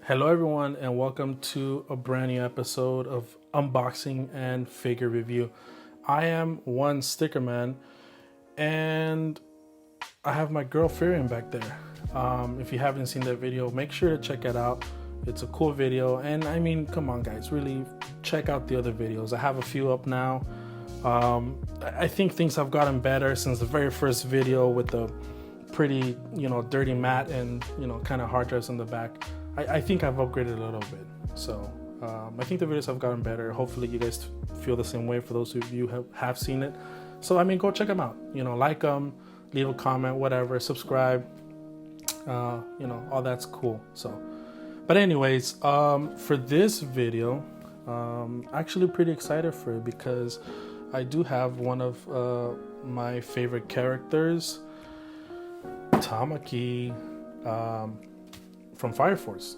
Hello everyone and welcome to a brand new episode of unboxing and figure review. I am one sticker man and I have my girl FuRyu back there. If you haven't seen that video, make sure to check it out. It's a cool video, and I mean, come on guys, really check out the other videos. I have a few up now. I think things have gotten better since the very first video with the pretty, dirty matte and, kind of hard drives in the back. I think I've upgraded a little bit. So I think the videos have gotten better. Hopefully you guys feel the same way for those of you who have seen it. So, I mean, go check them out. Like them, leave a comment, whatever, subscribe. All that's cool. So, but anyways, for this video, actually pretty excited for it because I do have one of my favorite characters, Tamaki, from Fire Force.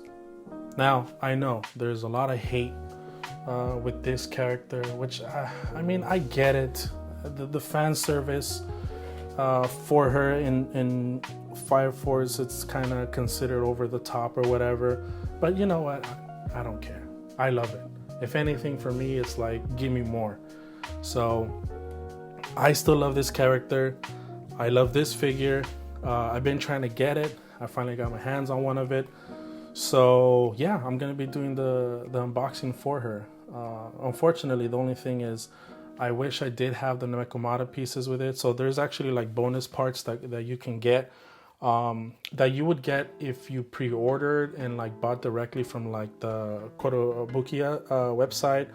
Now, I know there's a lot of hate with this character, which I mean, I get it. The fan service for her in Fire Force, it's kind of considered over the top or whatever. But you know what? I don't care. I love it. If anything, for me, it's like, give me more. So I still love this character. I love this figure. I've been trying to get it. I finally got my hands on one of it. So yeah, I'm gonna be doing the unboxing for her. Unfortunately, the only thing is I wish I did have the Nekomata pieces with it. So there's actually like bonus parts that you can get, that you would get if you pre-ordered and like bought directly from like the Kotobukiya website.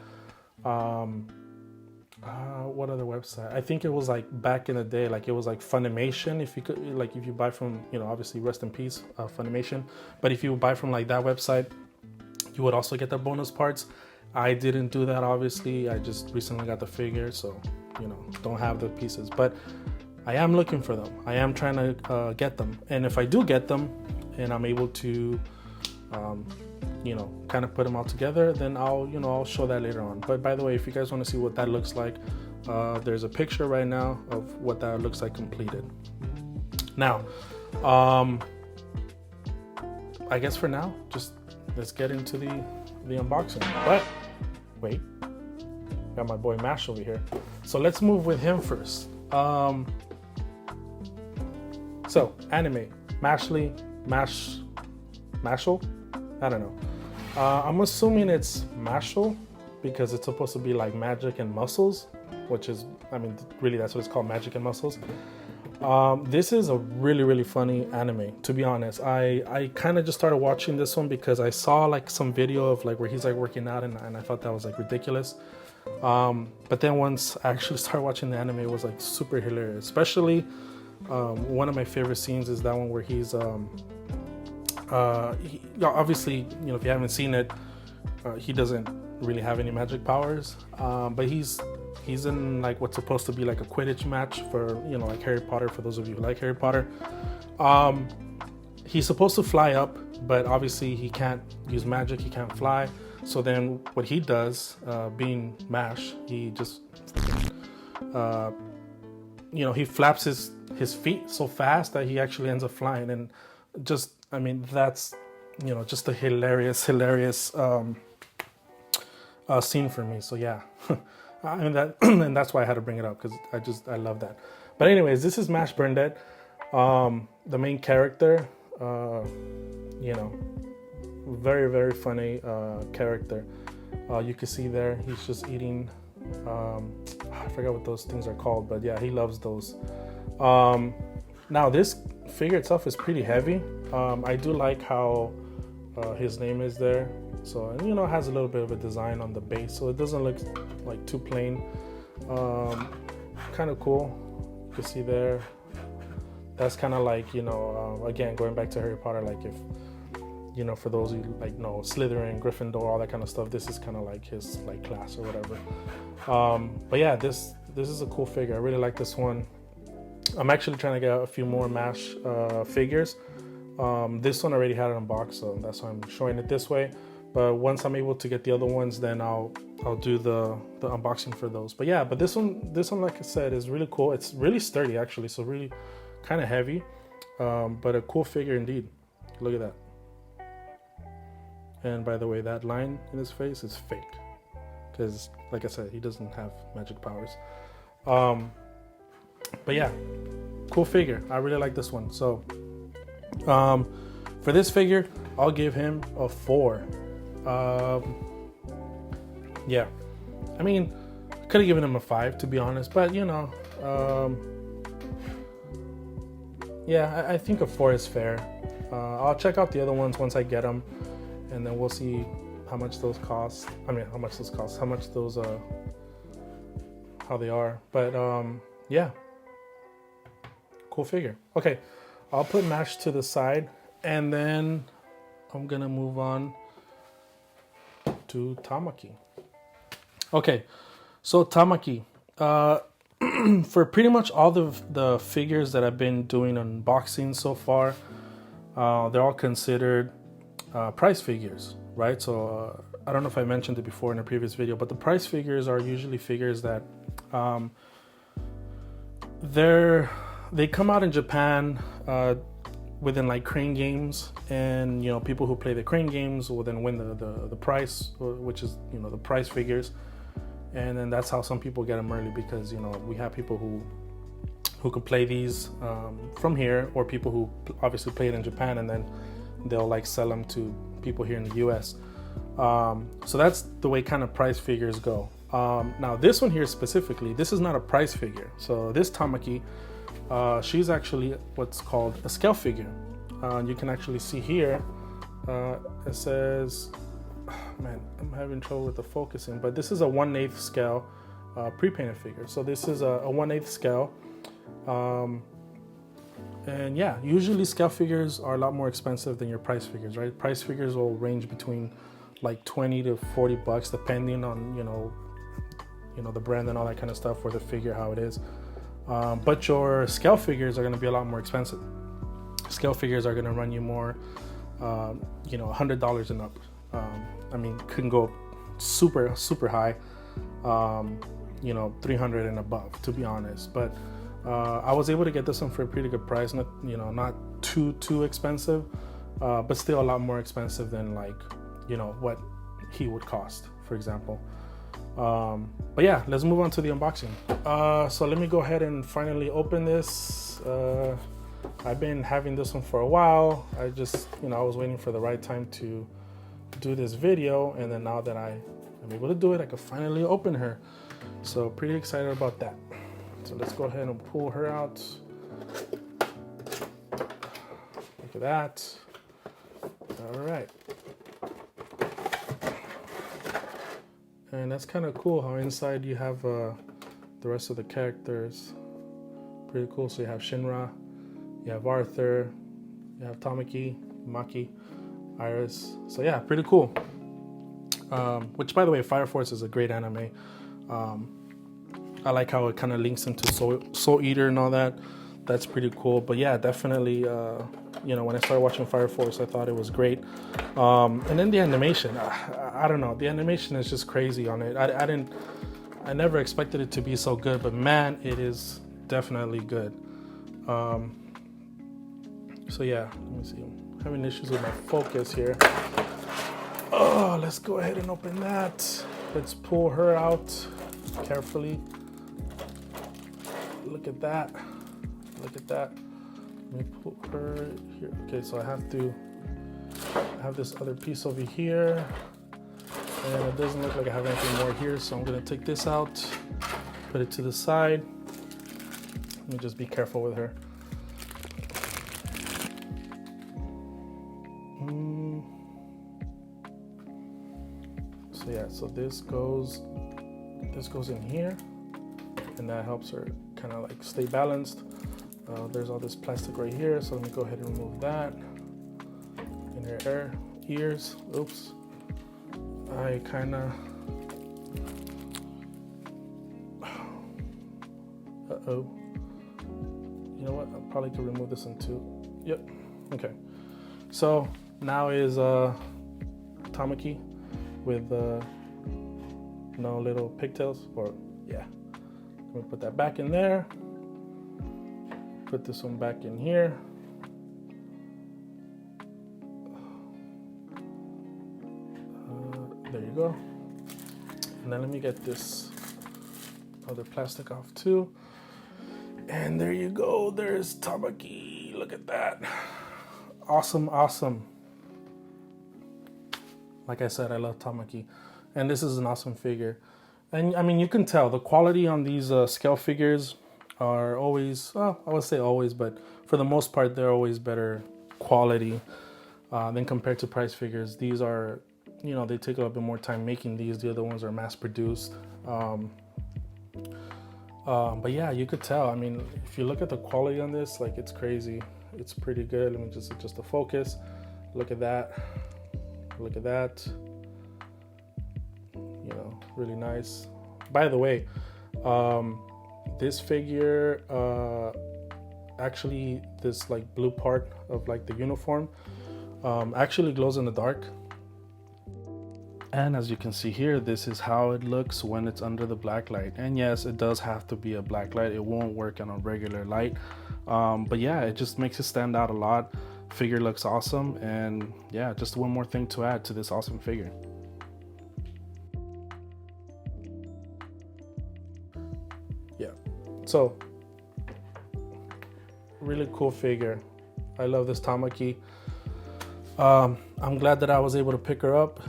What other website? I think it was like back in the day, like it was like Funimation. If you could, like, if you buy from, obviously rest in peace, Funimation. But if you buy from like that website, you would also get the bonus parts. I didn't do that, obviously. I just recently got the figure, so don't have the pieces. But I am looking for them. I am trying to get them. And if I do get them, and I'm able to, kind of put them all together, then I'll show that later on. But by the way, if you guys want to see what that looks like, there's a picture right now of what that looks like completed. Now, I guess for now, just let's get into the unboxing. But wait, got my boy Mashle over here. So let's move with him first. So anime, Mashle, I don't know. I'm assuming it's Mashle because it's supposed to be like magic and muscles, which is, I mean, really that's what it's called, magic and muscles. This is a really, really funny anime, to be honest. I kind of just started watching this one because I saw like some video of like where he's like working out, and I thought that was like ridiculous. But then once I actually started watching the anime, it was like super hilarious. Especially one of my favorite scenes is that one where he's obviously, if you haven't seen it, he doesn't really have any magic powers, but he's in like what's supposed to be like a Quidditch match for, like Harry Potter, for those of you who like Harry Potter. He's supposed to fly up, but obviously he can't use magic, he can't fly. So then what he does, being Mash, he just he flaps his feet so fast that he actually ends up flying. And just, I mean, that's, just a hilarious scene for me. So yeah, I mean and that's why I had to bring it up, because I love that. But anyways, this is Burnedead, the main character. Very, very funny character. You can see there, he's just eating, I forgot what those things are called, but yeah, he loves those. Now this figure itself is pretty heavy. I do like how his name is there. So, and it has a little bit of a design on the base, so it doesn't look like too plain. Kind of cool. You can see there. That's kind of like, again, going back to Harry Potter, like if, for those who like know Slytherin, Gryffindor, all that kind of stuff, this is kind of like his like class or whatever. But yeah, this is a cool figure. I really like this one. I'm actually trying to get a few more MASH figures. This one already had it unboxed, so that's why I'm showing it this way. But once I'm able to get the other ones, then I'll do the unboxing for those. But yeah, but this one, like I said, is really cool. It's really sturdy actually, so really kind of heavy, but a cool figure indeed. Look at that. And by the way, that line in his face is fake, because like I said, he doesn't have magic powers. But yeah, cool figure. I really like this one. So for this figure, I'll give him a 4. Yeah, I mean, could have given him a 5 to be honest, but you know, yeah, I think a 4 is fair. I'll check out the other ones once I get them, and then we'll see how much those cost. I mean, how much those how they are. But yeah, cool figure. Okay, I'll put Mash to the side, and then I'm gonna move on to Tamaki. Okay, so Tamaki, for pretty much all the figures that I've been doing unboxing so far, they're all considered price figures, right? So I don't know if I mentioned it before in a previous video, but the price figures are usually figures that they come out in Japan within like crane games, and you know, people who play the crane games will then win the prize, which is, you know, the prize figures. And then that's how some people get them early, because you know, we have people who can play these from here, or people who obviously play it in Japan, and then they'll like sell them to people here in the US. So that's the way kind of price figures go. Now this one here specifically, this is not a price figure. So this Tamaki, she's actually what's called a scale figure. You can actually see here, it says, man, I'm having trouble with the focusing, but this is a 1/8 scale pre-painted figure. So this is a 1/8 scale. And yeah, usually scale figures are a lot more expensive than your price figures, right? Price figures will range between like 20 to 40 bucks, depending on, you know, the brand and all that kind of stuff, or the figure, how it is. But your scale figures are going to be a lot more expensive. Scale figures are going to run you more, you know, $100 and up. I mean, couldn't go super high, you know, 300 and above, to be honest. But I was able to get this one for a pretty good price. Not, you know, not too expensive, but still a lot more expensive than, like, you know, what he would cost, for example. But yeah, let's move on to the unboxing. So let me go ahead and finally open this. I've been having this one for a while. I just, you know, I was waiting for the right time to do this video, and then now that I am able to do it, I can finally open her. So pretty excited about that. So let's go ahead and pull her out. Look at that. All right. And that's kind of cool how inside you have the rest of the characters. Pretty cool. So you have Shinra, you have Arthur, you have Tamaki, Maki, Iris. So yeah, pretty cool. Which, by the way, Fire Force is a great anime. I like how it kind of links into Soul Eater and all that. That's pretty cool. But yeah, definitely, you know, when I started watching Fire Force, I thought it was great. And then the animation, I don't know. The animation is just crazy on it. I never expected it to be so good, but man, it is definitely good. So yeah, let me see. I'm having issues with my focus here. Oh, let's go ahead and open that. Let's pull her out carefully. Look at that. Look at that. Let me put her here. Okay, so I have this other piece over here, and it doesn't look like I have anything more here, so I'm gonna take this out, put it to the side. Let me just be careful with her. So yeah, so this goes in here, and that helps her kind of like stay balanced. There's all this plastic right here, so let me go ahead and remove that. In her ears, oops. I kind of, uh-oh. You know what, I probably could remove this one too. Yep, okay. So now is Tamaki with no little pigtails, or yeah. I'm gonna put that back in there. Put this one back in here. There you go. And then let me get this other plastic off too. And there you go. There's Tamaki. Look at that. Awesome, awesome. Like I said, I love Tamaki. And this is an awesome figure. And I mean, you can tell the quality on these scale figures are always, well, I would say always, but for the most part, they're always better quality than compared to price figures. These are, you know, they take a little bit more time making these. The other ones are mass produced. But yeah, you could tell. I mean, if you look at the quality on this, like, it's crazy. It's pretty good. Let me just adjust the focus. Look at that. Look at that. You know, really nice. By the way, this figure, actually, this like blue part of like the uniform, actually glows in the dark. And as you can see here, this is how it looks when it's under the black light. And yes, it does have to be a black light. It won't work on a regular light. But yeah, it just makes it stand out a lot. Figure looks awesome. And yeah, just one more thing to add to this awesome figure. Yeah, so really cool figure. I love this Tamaki. I'm glad that I was able to pick her up.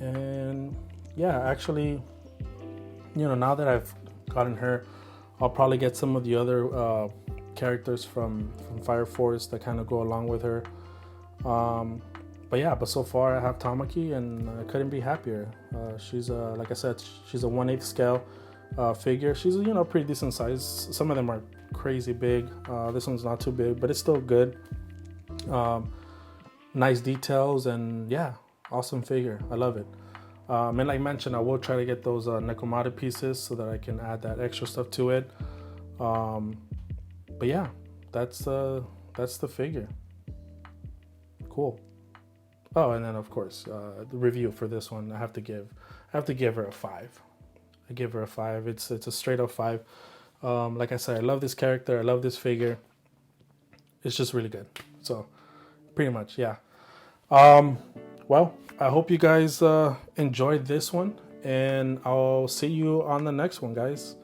And yeah, actually, you know, now that I've gotten her, I'll probably get some of the other characters from Fire Force that kind of go along with her. But yeah, but so far I have Tamaki and I couldn't be happier. She's like I said, she's a 1/8 scale figure. She's, you know, pretty decent size. Some of them are crazy big. This one's not too big, but it's still good. Nice details, and yeah, awesome figure. I love it. And like I mentioned, I will try to get those Nekomata pieces so that I can add that extra stuff to it. But yeah, that's the figure. Cool. Oh, and then of course, the review for this one, I have to give her a 5. I give her a 5. It's a straight up 5. Like I said, I love this character. I love this figure. It's just really good. So pretty much, yeah. Well, I hope you guys enjoyed this one, and I'll see you on the next one, guys.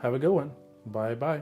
Have a good one. Bye bye.